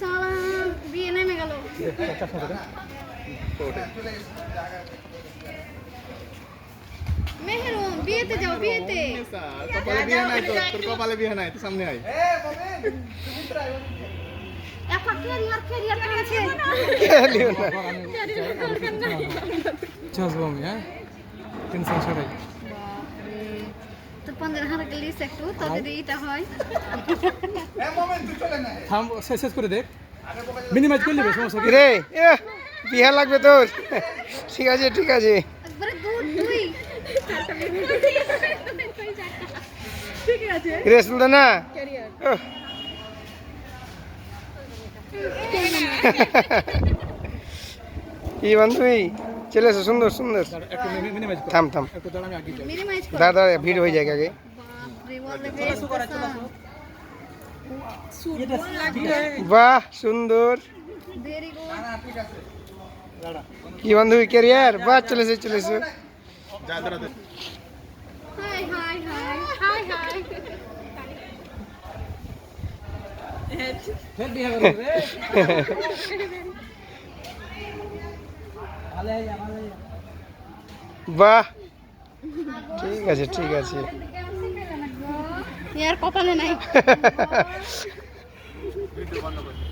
সালাম বিয়ে নেমে গেল মেহেরুন বিয়েতে যাও বিয়েতে কপালে বিয়ে নাই তো তোর কপালে বিয়ে নাই তো সামনে আয় একটা ক্যারিয়ার আছে চলবো আমি হ্যাঁ টেনশন ছাড়াই তো 15,000 টাকা লিস একটু তো যদি এটা হয় থাম শেষ করে দেখ মিনিমাইজ করে নেবে সমস্যা কি রে বিহা লাগবে তোর ঠিক আছে ঠিক আছে একবারে দুই ঠিক আছে রে সুন্দর না কি বান্ধবী চলে এসো সুন্দর সুন্দর একটু মিনিমাইজ কর থাম থাম একটু দাঁড়া আমি আগে যাই মিনিমাইজ করো দাদা ভিড় হয়ে যায় আগে বাহ সুন্দর ভেরি গুড কি বান্ধবী ক্যারিয়ার বাহ চলেছে চলেছে যা দাঁড়া দে হাই হাই হাই হাই হাই ফের বিয়ে করবে রে বাহ ঠিক আছে ঠিক আছে ইয়ার কপালে নাই ভিডিও বন্ধ কর